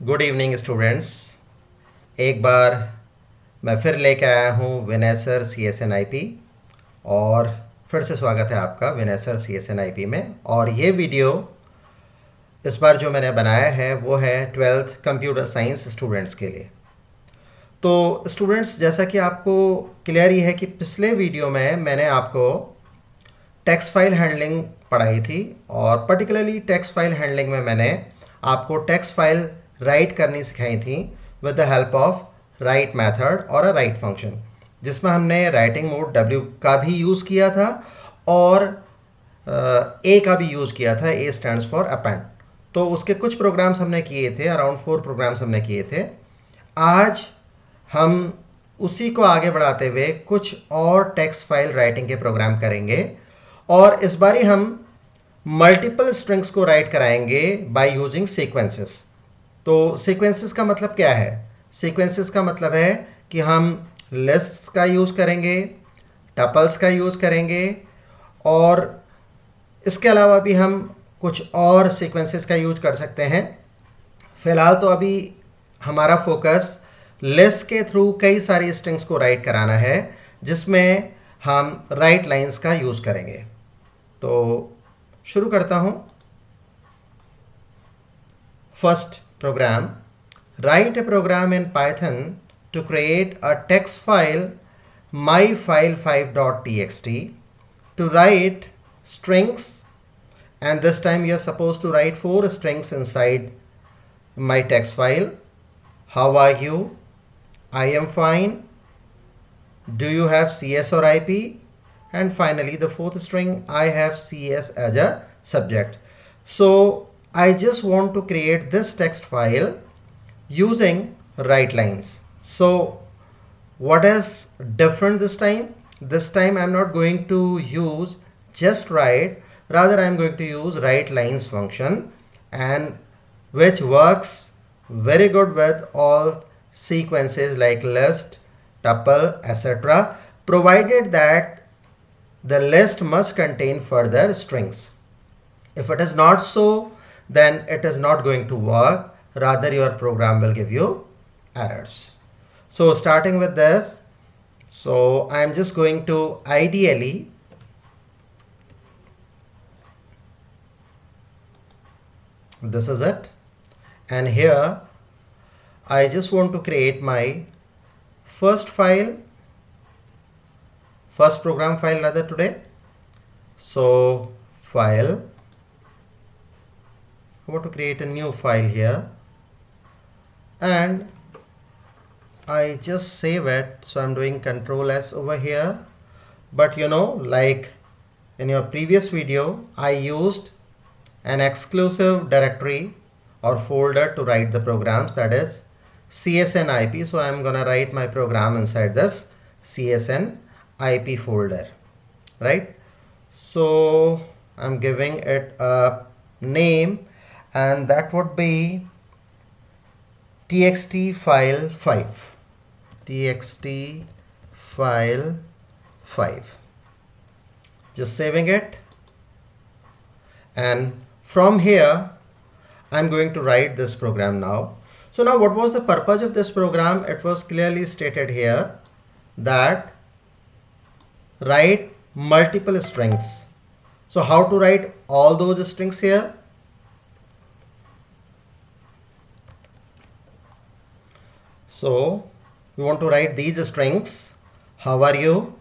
Good evening students. एक बार मैं फिर लेके आया हूँ विनय सर CSNIP और फिर से स्वागत है आपका विनय सर CSNIP में। और ये वीडियो इस बार जो मैंने बनाया है वो है 12th कंप्यूटर साइंस स्टूडेंट्स के लिए। तो स्टूडेंट्स, जैसा कि आपको क्लियर ही है कि पिछले वीडियो में मैंने आपको टेक्स्ट फाइल हैंडलिंग पढ़ाई थी और पर्टिकुलरली टेक्स्ट फाइल हैंडलिंग में मैंने आपको टेक्स्ट फाइल राइट करनी सिखाई थी with the help of right method और अ राइट फंक्शन, जिसमें हमने राइटिंग मोड W का भी यूज़ किया था और A का भी यूज़ किया था। A stands for append. तो उसके कुछ प्रोग्राम्स हमने किए थे, अराउंड 4 प्रोग्राम्स हमने किए थे। आज हम उसी को आगे बढ़ाते हुए कुछ और टेक्स्ट फाइल राइटिंग के प्रोग्राम करेंगे और इस बारी हम मल्टीपल स्ट्रिंग्स को राइट कराएंगे बाय यूजिंग सीक्वेंसेस। तो सीक्वेंसेस का मतलब क्या है? सीक्वेंसेस का मतलब है कि हम लिस्ट्स का यूज़ करेंगे, टपल्स का यूज़ करेंगे और इसके अलावा भी हम कुछ और सीक्वेंसेस का यूज कर सकते हैं। फ़िलहाल तो अभी हमारा फोकस लिस्ट के थ्रू कई सारी स्ट्रिंग्स को राइट कराना है, जिसमें हम राइट लाइंस का यूज़ करेंगे। तो शुरू करता हूँ। First program, write a program in Python to create a text file myfile5.txt to write strings, and this time you are supposed to write 4 strings inside my text file. How are you? I am fine. Do you have CS or IP? And finally the fourth string, I have CS as a subject. So I just want to create this text file using write lines. So what is different this time? This time I'm not going to use just write, rather I'm going to use write lines function, and which works very good with all sequences like list, tuple, etc., provided that the list must contain further strings. If it is not so, then it is not going to work, rather your program will give you errors. So starting with this, so I'm just going to ideally this is it, and here I just want to create my first program file rather today. So file, I want to create a new file here and I just save it. So I'm doing Control S over here, but you know, like in your previous video, I used an exclusive directory or folder to write the programs, that is CSNIP. So I'm gonna write my program inside this CSNIP folder, right? So I'm giving it a name, and that would be txt file 5. txt file 5. Just saving it, and from here I'm going to write this program now. So now what was the purpose of this program? It was clearly stated here that write multiple strings. So how to write all those strings here? So we want to write these strings. How are you?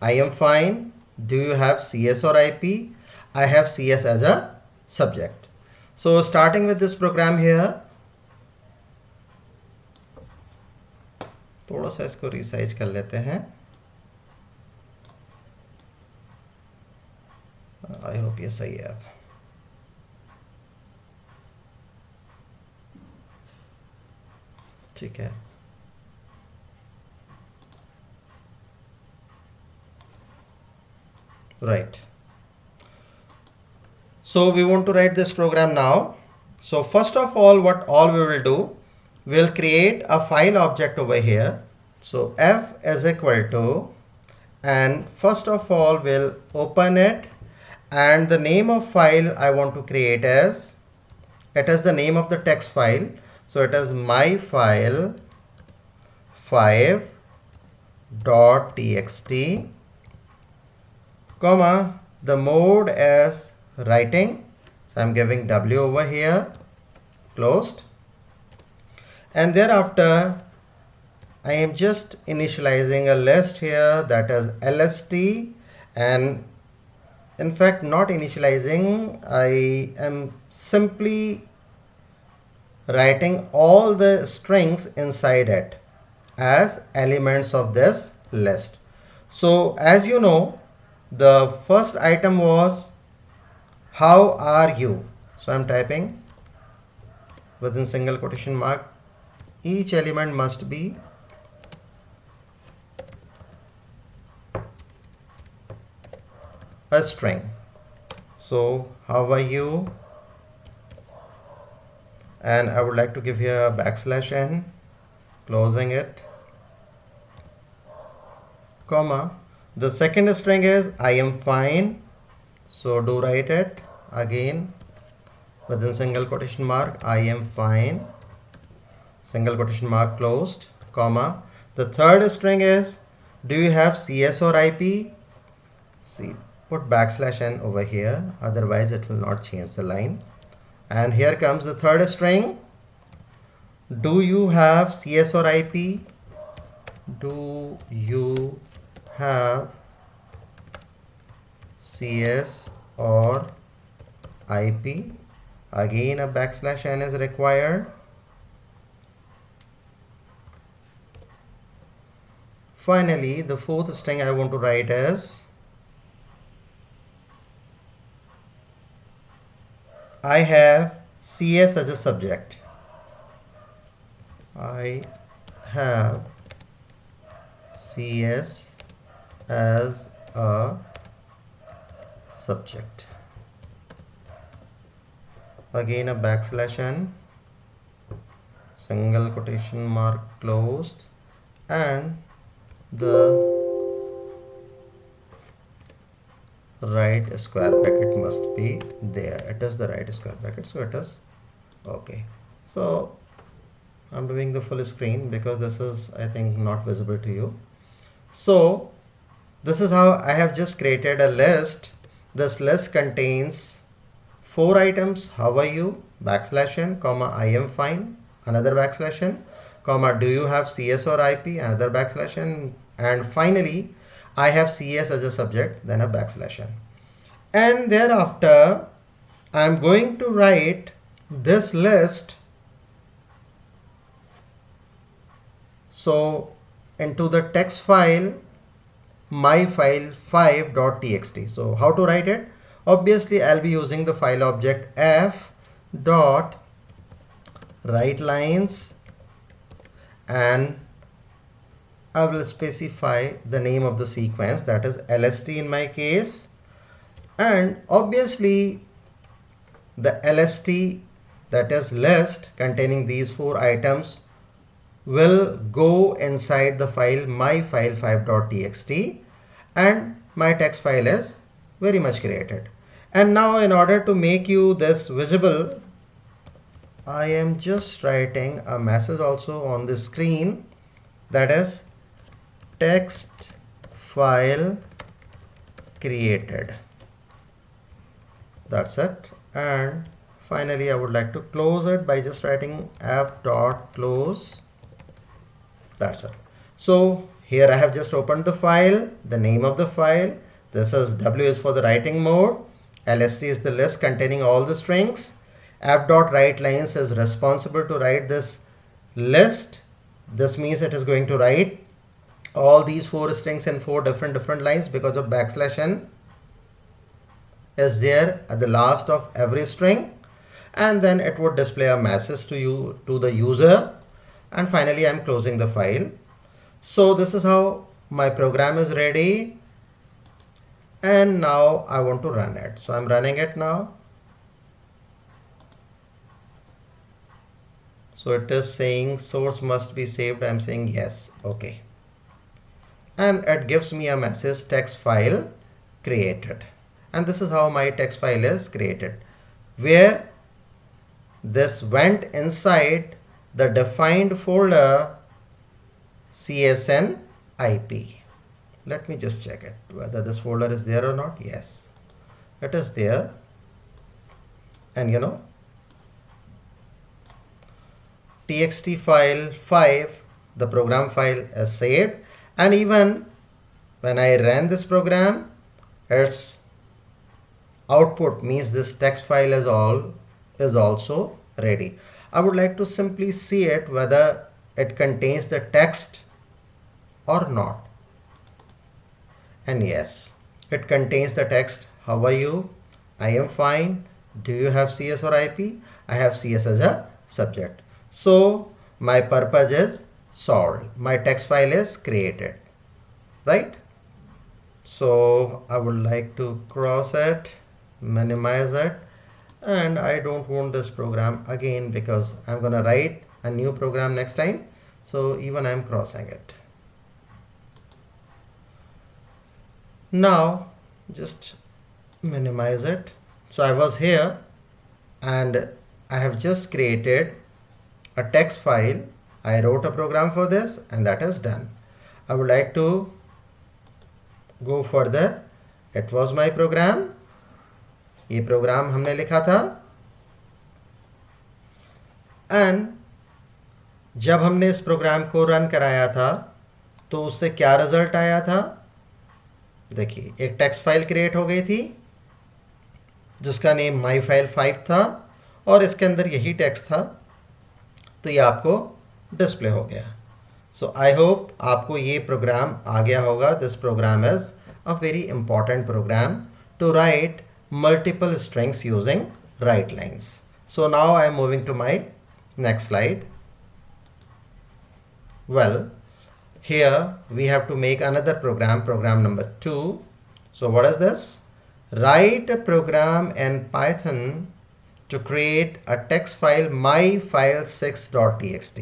I am fine. Do you have CS or IP? I have CS as a subject. So starting with this program here, थोड़ा सा इसको resize कर लेते हैं। I hope ये सही है अब। ठीक है, right. So we want to write this program now. So first of all, what all we will do, we'll create a file object over here. So f is equal to, and first of all we'll open it, and the name of file I want to create as, it is the name of the text file. So it is my file 5.txt, comma, the mode as writing. So I'm giving W over here, closed. And thereafter, I am just initializing a list here, that is LST, and in fact not initializing, I am simply writing all the strings inside it as elements of this list. So as you know, the first item was how are you. So I'm typing within single quotation mark, each element must be a string. So how are you, and I would like to give here a \n, closing it, comma, the second string is I am fine. So do write it again within single quotation mark, I am fine, single quotation mark closed, comma, the third string is do you have CS or IP. See, put \n over here, otherwise it will not change the line. And here comes the third string, do you have CS or IP. Do you have CS or IP. Again a \n is required. Finally, the fourth string I want to write is I have CS as a subject. I have CS as a subject. Again a \n, single quotation mark closed, and the right square bracket must be there. It is the right square bracket, so it is okay. So I'm doing the full screen because this is, I think, not visible to you. So this is how I have just created a list. This list contains 4 items. How are you, \n, comma, I am fine, another \n, comma, do you have CS or IP, another \n, and finally I have CS as a subject, then a \n. And thereafter I'm going to write this list so into the text file, my file 5.txt. So how to write it? Obviously I'll be using the file object f.writelines, and I will specify the name of the sequence, that is LST in my case, and obviously the LST, that is list containing these 4 items, will go inside the file my file 5.txt, and my text file is very much created. And now in order to make you this visible, I am just writing a message also on the screen, that is text file created. That's it. And finally I would like to close it by just writing f.close. That's it. So here I have just opened the file, the name of the file. This is W is for the writing mode. LST is the list containing all the strings. F.writelines is responsible to write this list. This means it is going to write all these 4 strings in 4 different lines because of \n is there at the last of every string, and then it would display a message to the user. And finally I'm closing the file. So this is how my program is ready, and now I want to run it. So I'm running it now. So it is saying source must be saved. I'm saying yes, okay, and it gives me a message, text file created. And this is how my text file is created, where this went inside the defined folder CSN IP. Let me just check it whether this folder is there or not. Yes, it is there. And txt file 5, the program file is saved, and even when I ran this program, its output means this text file is also ready. I would like to simply see it whether it contains the text or not. And yes, it contains the text. How are you? I am fine. Do you have CS or IP? I have CS as a subject. So my purpose is solved. My text file is created, right? So I would like to cross it, minimize it, and I don't want this program again because I'm gonna write a new program next time. So even I'm crossing it. Now just minimize it. So I was here and I have just created a text file. I wrote a program for this and that is done. I would like to go further. It was my program. ये programme हमने लिखा था, and जब हमने इस programme को run कराया था तो उससे क्या रिजल्ट आया था? देखिए, एक टेक्स्ट फाइल क्रिएट हो गई थी जिसका नेम माई फाइल 5 था और इसके अंदर यही टेक्स्ट था, तो ये आपको डिस्प्ले हो गया. सो आई होप आपको ये प्रोग्राम आ गया होगा. This program is a very important program to write multiple strings using write lines. So now I am moving to my next slide. Well, here we have to make another program number 2. So what is this? Write a program in Python to create a text file myfile6.txt.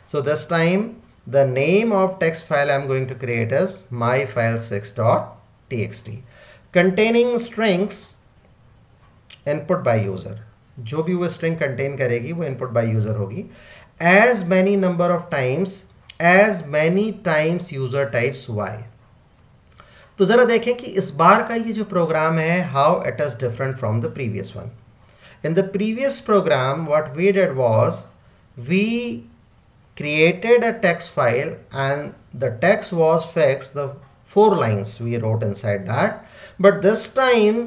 So this time the name of text file I am going to create is myfile6.txt containing strings input by user. जो भी वो string contain करेगी वो input by user होगी. As many number of times as many times user types Y. तो जरा देखें कि इस बार का ये जो प्रोग्राम है, how it is different from the previous one. In the previous program what we did was we created a text file and the text was fixed, the 4 lines we wrote inside that. But this time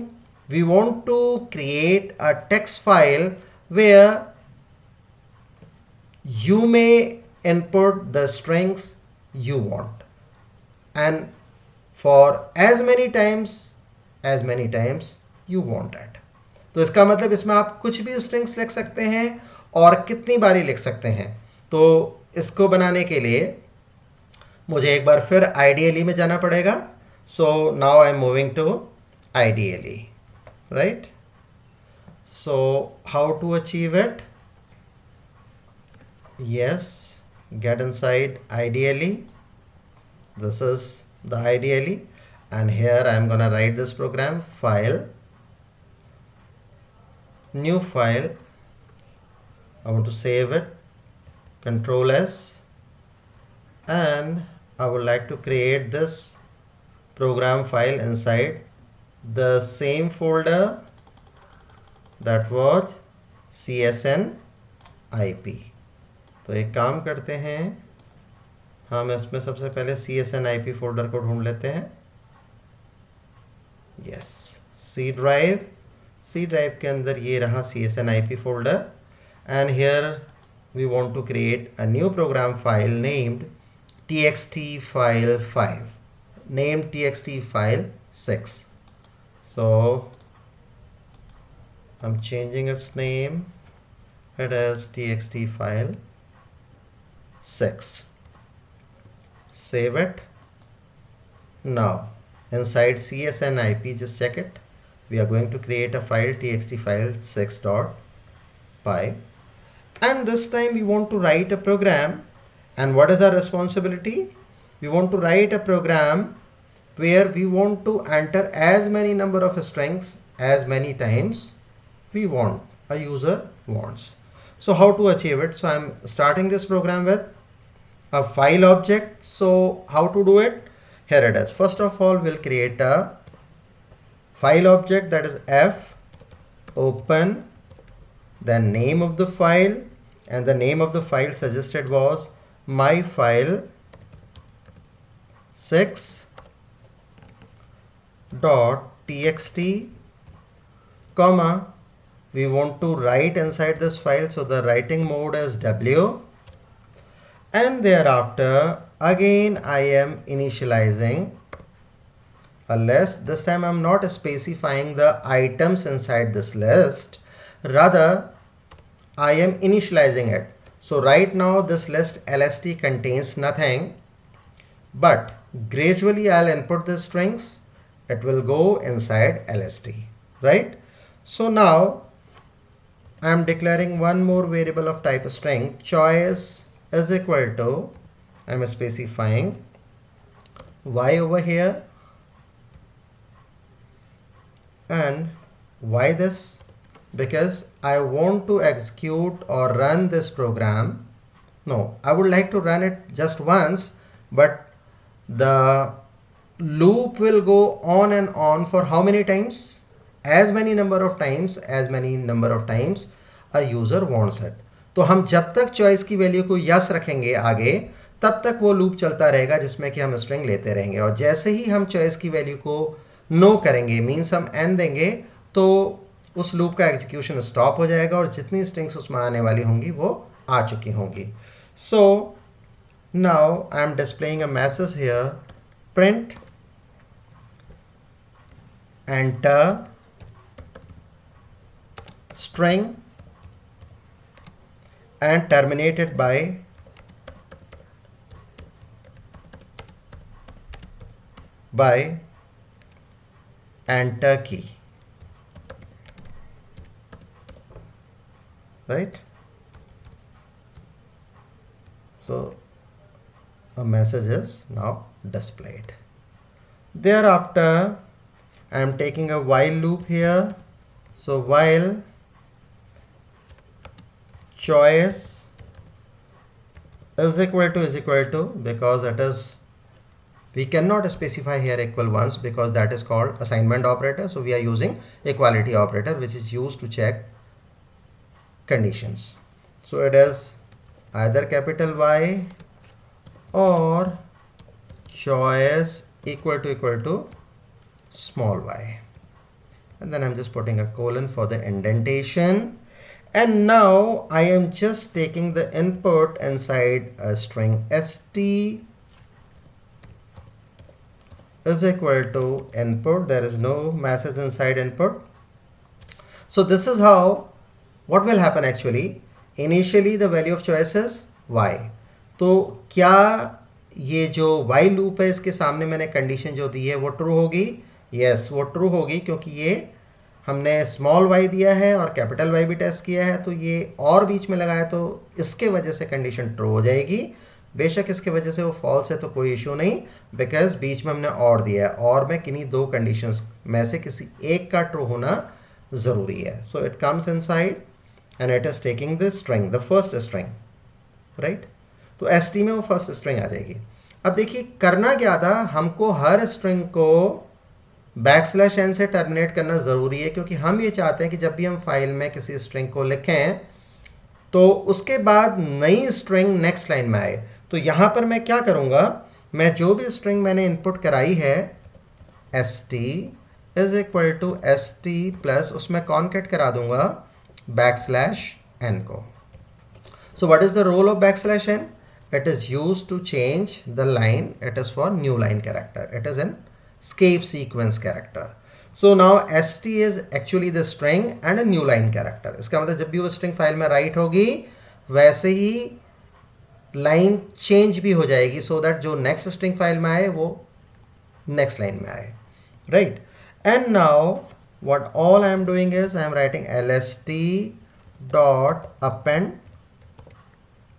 we want to create a text file where you may input the strings you want and for as many times you want it. तो इसका मतलब इसमें आप कुछ भी strings लिख सकते हैं और कितनी बारी लिख सकते हैं. तो इसको बनाने के लिए मुझे एक बार फिर IDLE में जाना पड़ेगा. So now I am moving to IDLE. Right? So how to achieve it? Yes, get inside IDLE. This is the IDLE and here I am gonna write this program. File, new file. I want to save it. Control S, and I would like to create this program file inside the same folder that was CSN IP. तो एक काम करते हैं, हम इसमें सबसे पहले CSN IP folder को ढूंढ लेते हैं. यस, C ड्राइव के अंदर ये रहा CSN IP folder and here we want to create a new program file named txt file 5, named txt file 6. So I'm changing its name. It is txt file 6. Save it. Now inside CSN IP, just check it. We are going to create a file txt file 6.py, and this time we want to write a program. And what is our responsibility? We want to write a program where we want to enter as many number of strings as many times we want, a user wants. So how to achieve it? So I'm starting this program with a file object. So how to do it? Here it is. First of all, we'll create a file object, that is f open, then name of the file, and the name of the file suggested was my file 6.txt, comma, we want to write inside this file, so the writing mode is W, and thereafter again I am initializing a list. This time I'm not specifying the items inside this list, rather I am initializing it. So right now this list LST contains nothing, but gradually I'll input the strings, it will go inside LST, right? So now I'm declaring one more variable of type string, choice is equal to, I'm specifying y over here, and why this? Because I want to execute or run this program. No, I would like to run it just once, but the loop will go on and on for how many times? As many number of times a user wants it. तो हम जब तक choice की value को yes रखेंगे आगे, तब तक वो लूप चलता रहेगा जिसमें कि हम स्ट्रिंग लेते रहेंगे, और जैसे ही हम चॉइस की वैल्यू को नो करेंगे, मीन्स हम एन देंगे, तो उस लूप का एग्जीक्यूशन स्टॉप हो जाएगा और जितनी स्ट्रिंग्स उसमें आने वाली होंगी वो आ चुकी होंगी. सो now I M displaying a message here, print enter string and terminated by enter key, right? So a message is now displayed. Thereafter I am taking a while loop here. So while choice is equal to, because it is, we cannot specify here equal once because that is called assignment operator, so we are using equality operator, which is used to check conditions. So it is either capital Y or choice equal to small y, and then I'm just putting a colon for the indentation. And now I am just taking the input inside a string st is equal to input. There is no message inside input. So this is how, what will happen actually. Initially the value of choice is y. तो क्या ये जो while loop है इसके सामने मैंने condition जो दी है वो ट्रू होगी? यस, वो ट्रू होगी, क्योंकि ये हमने स्मॉल y दिया है और कैपिटल Y भी टेस्ट किया है, तो ये और बीच में लगाया तो इसके वजह से कंडीशन ट्रू हो जाएगी. बेशक इसके वजह से वो फॉल्स है तो कोई इशू नहीं, बिकॉज बीच में हमने और दिया है, और में किन्हीं दो कंडीशंस में से किसी एक का ट्रू होना ज़रूरी है. So it comes inside and it is taking the string, the first string, right. तो एस टी में वो फर्स्ट स्ट्रिंग आ जाएगी. अब देखिए करना क्या था, हमको हर स्ट्रिंग को \n से टर्मिनेट करना ज़रूरी है, क्योंकि हम ये चाहते हैं कि जब भी हम फाइल में किसी स्ट्रिंग को लिखें तो उसके बाद नई स्ट्रिंग नेक्स्ट लाइन में आए. तो यहाँ पर मैं क्या करूँगा, मैं जो भी स्ट्रिंग मैंने इनपुट कराई है st is equal to st plus उसमें कॉन्केट करा दूंगा \n को. So what is the role of \n? It is used to change the line. It is for new line character. It is an escape sequence character. So now st is actually the string and a new line character. इसका मतलब जब भी वो string file में right होगी वैसे ही line change भी हो जाएगी, so that जो नेक्स्ट string फाइल में आए वो नेक्स्ट लाइन में आए, right? And now what all I am doing is I am writing lst dot append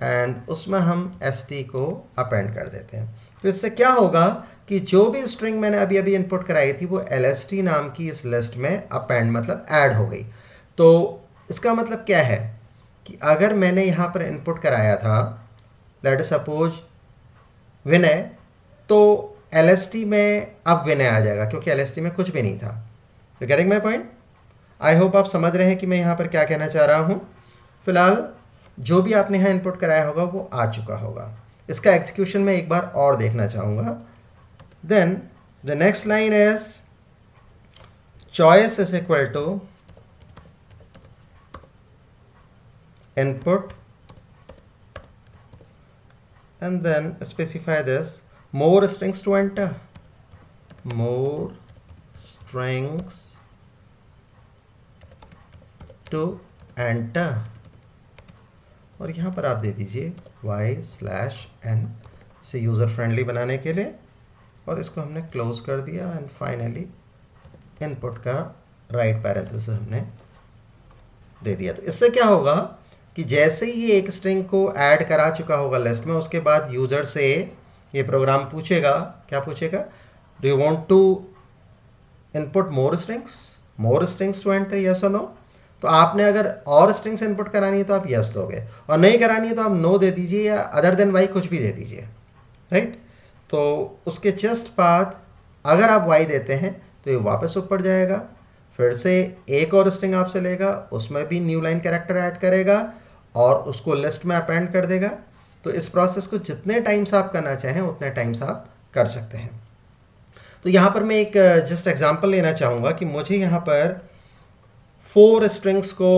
and उसमें हम st को अपेंड कर देते हैं. तो इससे क्या होगा कि जो भी स्ट्रिंग मैंने अभी अभी इनपुट कराई थी वो lst नाम की इस लिस्ट में अपेंड मतलब ऐड हो गई. तो इसका मतलब क्या है कि अगर मैंने यहाँ पर इनपुट कराया था लेट सपोज विनय, तो LST में अब विनय आ जाएगा क्योंकि LST में कुछ भी नहीं था। You getting my point? I hope आप समझ रहे हैं कि मैं यहाँ पर क्या कहना चाह रहा हूँ। फिलहाल जो भी आपने यहाँ इनपुट कराया होगा वो आ चुका होगा। इसका एग्जीक्यूशन मैं एक बार और देखना चाहूँगा। Then the next line is choice is equal to input and then specify this more strings to enter, more strings to enter, और यहाँ पर आप दे दीजिए y/n से यूज़र फ्रेंडली बनाने के लिए, और इसको हमने क्लोज कर दिया एंड फाइनली इनपुट का राइट पैरेंथेसिस हमने दे दिया। तो इससे क्या होगा कि जैसे ही ये एक स्ट्रिंग को ऐड करा चुका होगा लिस्ट में, उसके बाद यूज़र से ये प्रोग्राम पूछेगा, क्या पूछेगा, do you want to input more strings to enter, yes और नो। तो आपने अगर और स्ट्रिंग्स इनपुट करानी है तो आप यस दोगे, और नहीं करानी है तो आप नो दे दीजिए या अदर देन वाई कुछ भी दे दीजिए, राइट। तो उसके जस्ट बाद अगर आप वाई देते हैं तो ये वापस ऊपर जाएगा, फिर से एक और स्ट्रिंग आपसे लेगा, उसमें भी न्यू लाइन कैरेक्टर ऐड करेगा और उसको लिस्ट में अपेंड कर देगा। तो इस प्रोसेस को जितने टाइम्स आप करना चाहें उतने टाइम्स आप कर सकते हैं। तो यहाँ पर मैं एक जस्ट एग्जांपल लेना चाहूँगा कि मुझे यहाँ पर 4 स्ट्रिंग्स को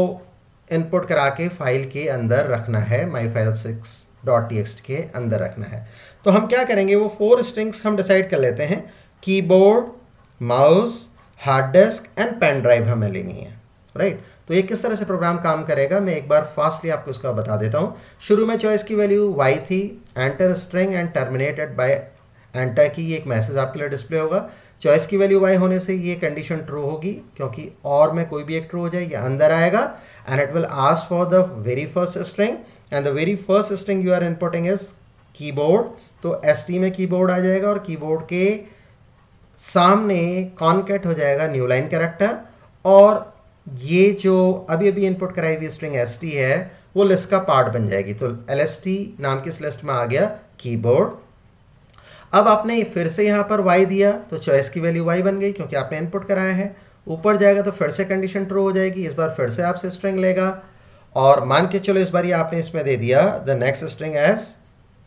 इनपुट करा के फाइल के अंदर रखना है, myfile6.txt के अंदर रखना है। तो हम क्या करेंगे, वो 4 स्ट्रिंग्स हम डिसाइड कर लेते हैं, keyboard, mouse, hard disk and pen drive हमें लेनी है, राइट। तो ये किस तरह से प्रोग्राम काम करेगा मैं एक बार फास्टली आपको इसका बता देता हूँ। शुरू में चॉइस की वैल्यू y थी, enter string and terminated bye enter की, ये एक मैसेज आपके लिए डिस्प्ले होगा। चॉइस की वैल्यू y होने से ये कंडीशन ट्रू होगी क्योंकि और में कोई भी एक ट्रू हो जाए, ये अंदर आएगा and it will ask for the very first string and the very first string you are inputting is keyboard. तो ST में कीबोर्ड आ जाएगा और कीबोर्ड के सामने कॉन्केट हो जाएगा न्यू लाइन कैरेक्टर, और ये जो अभी अभी इनपुट कराई हुई स्ट्रिंग ST है वो लिस्ट का पार्ट बन जाएगी। तो LST नाम की इस लिस्ट में आ गया कीबोर्ड। अब आपने फिर से यहाँ पर y दिया तो चॉइस की वैल्यू y बन गई क्योंकि आपने इनपुट कराया है। ऊपर जाएगा तो फिर से कंडीशन ट्रू हो जाएगी, इस बार फिर से आपसे स्ट्रिंग लेगा, और मान के चलो इस बार ये आपने इसमें दे दिया the next string as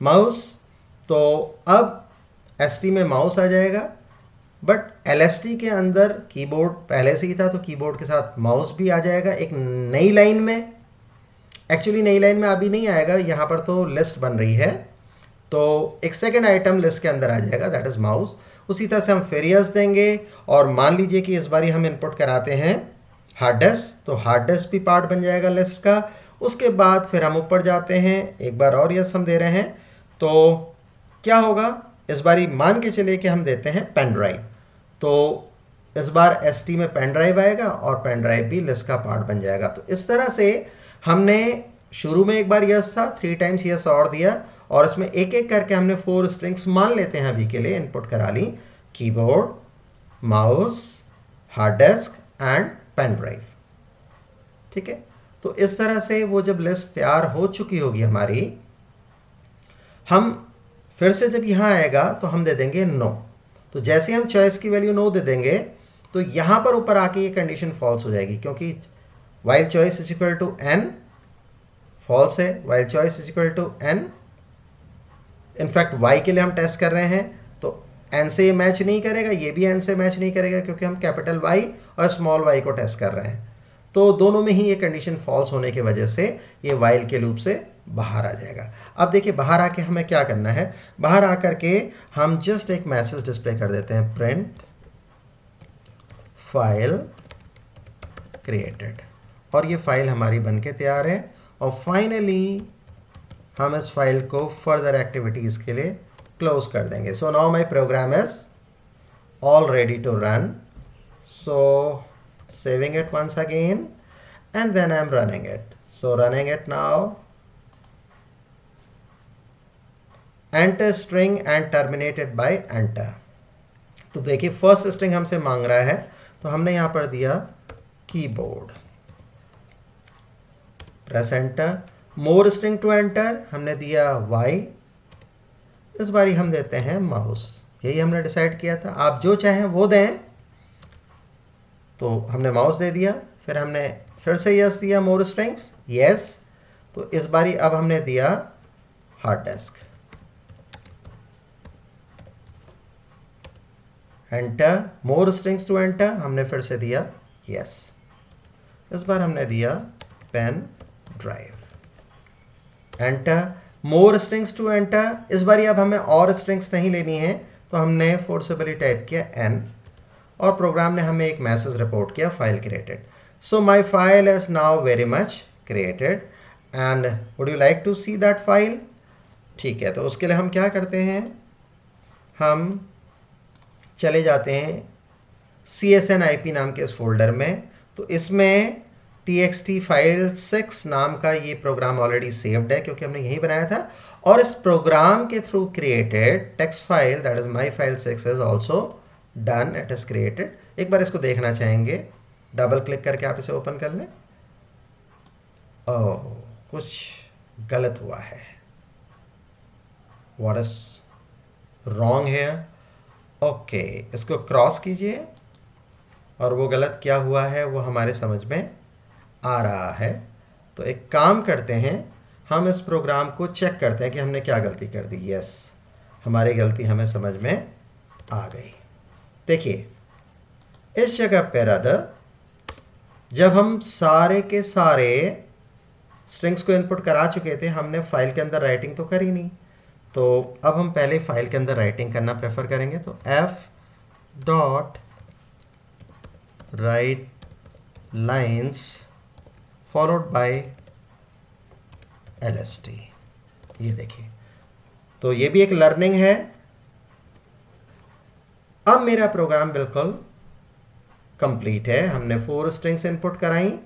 mouse. तो अब ST में माउस आ जाएगा, बट LST के अंदर कीबोर्ड पहले से ही था तो कीबोर्ड के साथ माउस भी आ जाएगा एक नई लाइन में। एक्चुअली नई लाइन में अभी नहीं आएगा, यहाँ पर तो लिस्ट बन रही है, तो एक सेकंड आइटम लिस्ट के अंदर आ जाएगा, दैट इज़ माउस। उसी तरह से हम फिर यस देंगे, और मान लीजिए कि इस बार हम इनपुट कराते हैं हार्ड डिस्क, तो हार्ड डिस्क भी पार्ट बन जाएगा लिस्ट का। उसके बाद फिर हम ऊपर जाते हैं, एक बार और यस हम दे रहे हैं, तो क्या होगा, इस बार मान के चलिए कि हम देते हैं पेन ड्राइव, तो इस बार ST में पेन ड्राइव आएगा और पेन ड्राइव भी लिस्ट का पार्ट बन जाएगा। तो इस तरह से हमने शुरू में एक बार यस था, 3 टाइम्स यस और दिया, और इसमें एक एक करके हमने 4 स्ट्रिंग्स मान लेते हैं अभी के लिए इनपुट करा ली, keyboard, mouse, hard disk and pen drive, ठीक है। तो इस तरह से वो जब लिस्ट तैयार हो चुकी होगी हमारी, हम फिर से जब यहाँ आएगा तो हम दे देंगे नो। तो जैसे हम चॉइस की वैल्यू नो दे देंगे तो यहाँ पर ऊपर आके ये कंडीशन फॉल्स हो जाएगी क्योंकि while choice is equal to n false है, while choice is equal to n। In fact y के लिए हम टेस्ट कर रहे हैं तो n से ये मैच नहीं करेगा, ये भी n से मैच नहीं करेगा क्योंकि हम कैपिटल Y और स्मॉल y को टेस्ट कर रहे हैं। तो दोनों में ही ये कंडीशन फॉल्स होने की वजह से ये वाइल के लूप से बाहर आ जाएगा। अब देखिए बाहर आके हमें क्या करना है, बाहर आकर के हम जस्ट एक मैसेज डिस्प्ले कर देते हैं, प्रिंट फाइल क्रिएटेड, और ये फाइल हमारी बनके तैयार है। और फाइनली हम इस फाइल को फर्दर एक्टिविटीज़ के लिए क्लोज कर देंगे। So now my program is all ready to run, so saving it once again and then I'm running it. So running it now, enter string and terminated by enter। तो देखिए first string हमसे मांग रहा है तो हमने यहाँ पर दिया keyboard, press enter. More string to enter हमने दिया y, इस बारी हम देते हैं माउस। यही हमने डिसाइड किया था, आप जो चाहें वो दें। तो हमने माउस दे दिया, फिर हमने फिर से यस दिया, मोर स्ट्रिंग्स यस। तो इस बारी अब हमने दिया hard disk, enter. More strings to enter हमने फिर से दिया यस। इस बार हमने दिया pen drive, enter. More strings to enter, इस बारी अब हमें और स्ट्रिंग्स नहीं लेनी है, तो हमने फोर्सिबली टाइप किया एन, और प्रोग्राम ने हमें एक मैसेज रिपोर्ट किया, file created. So my file is now very much created and would you like to see that file. ठीक है, तो उसके लिए हम क्या करते हैं, हम चले जाते हैं CSNIP नाम के इस फोल्डर में। तो इसमें txt फाइल 6 नाम का ये प्रोग्राम ऑलरेडी सेव्ड है, क्योंकि हमने यही बनाया था। और इस प्रोग्राम के through created text file that is my file 6 is also done, it is created. एक बार इसको देखना चाहेंगे, डबल क्लिक करके आप इसे ओपन कर लें। ओह, कुछ गलत हुआ है, what is wrong here. Okay, इसको क्रॉस कीजिए, और वो गलत क्या हुआ है वो हमारे समझ में आ रहा है। तो एक काम करते हैं, हम इस प्रोग्राम को चेक करते हैं कि हमने क्या गलती कर दी। यस, हमारी गलती हमें समझ में आ गई। देखिए, इस जगह पे रादर, जब हम सारे के सारे स्ट्रिंग्स को इनपुट करा चुके थे, हमने फाइल के अंदर राइटिंग तो करी नहीं। तो अब हम पहले फाइल के अंदर राइटिंग करना प्रेफर करेंगे। तो f.write lines followed by lst। ये देखिए, तो ये भी एक लर्निंग है। अब मेरा प्रोग्राम बिल्कुल कंप्लीट है। हमने 4 स्ट्रिंग्स इनपुट कराई,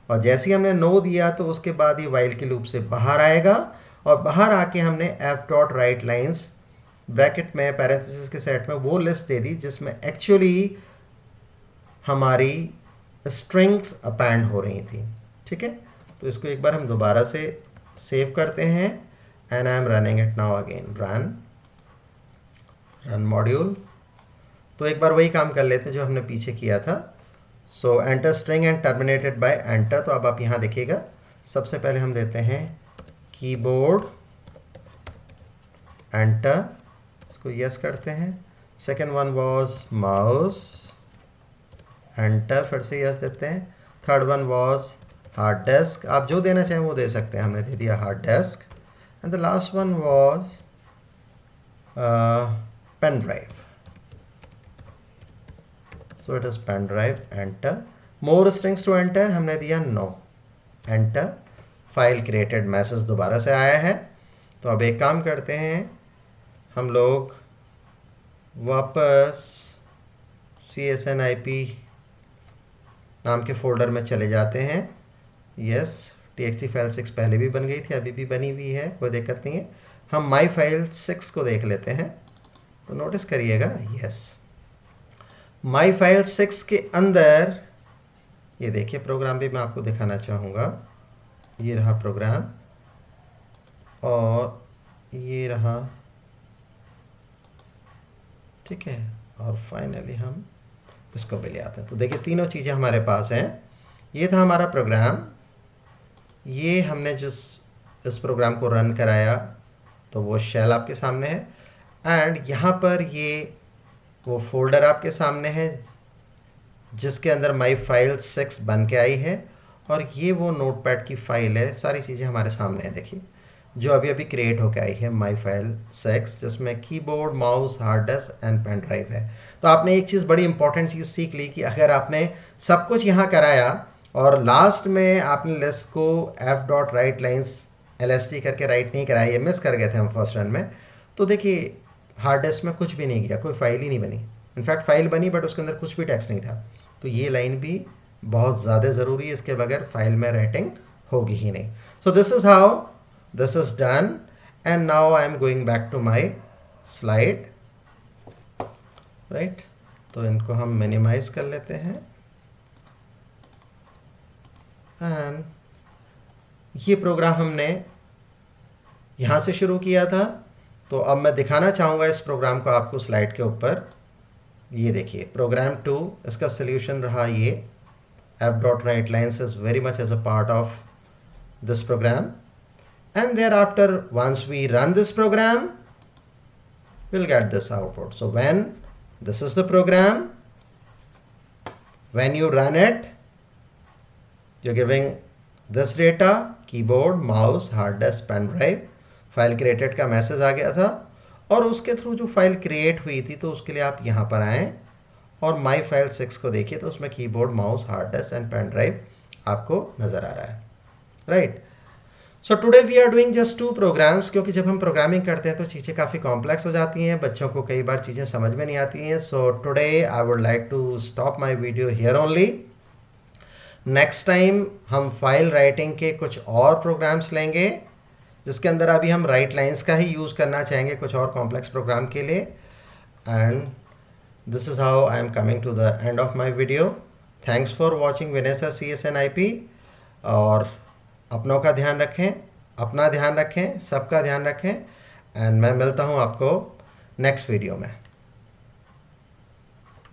और जैसे ही हमने नो दिया तो उसके बाद ये वाइल के लूप से बाहर आएगा, और बाहर आके हमने f.write lines ब्रैकेट में पैरेंथेसिस के सेट में वो लिस्ट दे दी जिसमें एक्चुअली हमारी स्ट्रिंग्स अपेंड हो रही थी। ठीक है, तो इसको एक बार हम दोबारा से सेव करते हैं, and I am running it now again. Run module. तो एक बार वही काम कर लेते हैं जो हमने पीछे किया था। सो enter string and terminated bye enter. तो अब आप यहाँ देखिएगा, सबसे पहले हम देते हैं कीबोर्ड एंटर, इसको यस करते हैं। Second one was mouse enter, फिर से यस देते हैं। Third one was hard disk, आप जो देना चाहें वो दे सकते हैं, हमने दे दिया hard disk. And the last one was pen drive, so it is pen drive, enter. More strings to enter हमने दिया no, enter. File created message दोबारा से आया है। तो अब एक काम करते हैं, हम लोग वापस CSNIP नाम के फोल्डर में चले जाते हैं। यस, txt फाइल 6 पहले भी बन गई थी, अभी भी बनी हुई है, कोई दिक्कत नहीं है। हम माई फाइल 6 को देख लेते हैं। तो नोटिस करिएगा, यस, माई फाइल 6 के अंदर ये देखिए, प्रोग्राम भी मैं आपको दिखाना चाहूँगा। ये रहा प्रोग्राम, और ये रहा, ठीक है। और फाइनली हम इसको भी ले आते हैं। तो देखिए, तीनों चीज़ें हमारे पास हैं। ये था हमारा प्रोग्राम, ये हमने इस प्रोग्राम को रन कराया, तो वो शेल आपके सामने है। एंड यहाँ पर ये वो फोल्डर आपके सामने है जिसके अंदर माई फाइल 6 बन के आई है, और ये वो नोटपैड की फाइल है। सारी चीज़ें हमारे सामने हैं, देखिए, जो अभी अभी क्रिएट होकर आई है, माई फाइल 6, जिसमें keyboard, mouse, hard disk and pen drive है। तो आपने एक चीज़, बड़ी इंपॉर्टेंट चीज़ सीख ली कि अगर आपने सब कुछ यहाँ कराया और लास्ट में आपने लिस्ट को f.write lines LST करके राइट नहीं कराया, ये मिस कर गए थे हम फर्स्ट रन में, तो देखिए हार्ड डिस्क में कुछ भी नहीं किया, कोई फाइल ही नहीं बनी। इनफैक्ट फाइल बनी बट उसके अंदर कुछ भी टेक्स्ट नहीं था। तो ये लाइन भी बहुत ज़्यादा ज़रूरी है, इसके बगैर फाइल में राइटिंग होगी ही नहीं। So this is how this is done, and now I am going back to my slide, right. तो इनको हम मिनिमाइज कर लेते हैं, एंड ये प्रोग्राम हमने यहाँ से शुरू किया था। तो अब मैं दिखाना चाहूँगा इस प्रोग्राम को आपको स्लाइड के ऊपर। ये देखिए प्रोग्राम 2, इसका सल्यूशन रहा ये f.writelines is very much as a part of this program, and thereafter once we run this program we'll get this output. So when this is the program, when you run it you're giving this data, keyboard, mouse, hard disk, pen drive, file created का message आ गया था और उसके through जो file create हुई थी तो उसके लिए आप यहाँ पर आएँ और माई फाइल 6 को देखिए तो उसमें keyboard, mouse, hard disk and pen drive आपको नज़र आ रहा है, right. So today we are doing just 2 programs, क्योंकि जब हम प्रोग्रामिंग करते हैं तो चीज़ें काफ़ी कॉम्प्लेक्स हो जाती हैं, बच्चों को कई बार चीज़ें समझ में नहीं आती हैं। So today I would like to stop my video here only. Next time हम फाइल राइटिंग के कुछ और प्रोग्राम्स लेंगे जिसके अंदर अभी हम राइट लाइन्स का ही यूज़ करना चाहेंगे कुछ और कॉम्प्लेक्स प्रोग्राम के लिए। And this is how I am coming to the end of my video. Thanks for watching विनेसर CSNIP। और अपनों का ध्यान रखें, अपना ध्यान रखें, सबका ध्यान रखें, एंड मैं मिलता हूँ आपको नेक्स्ट वीडियो में।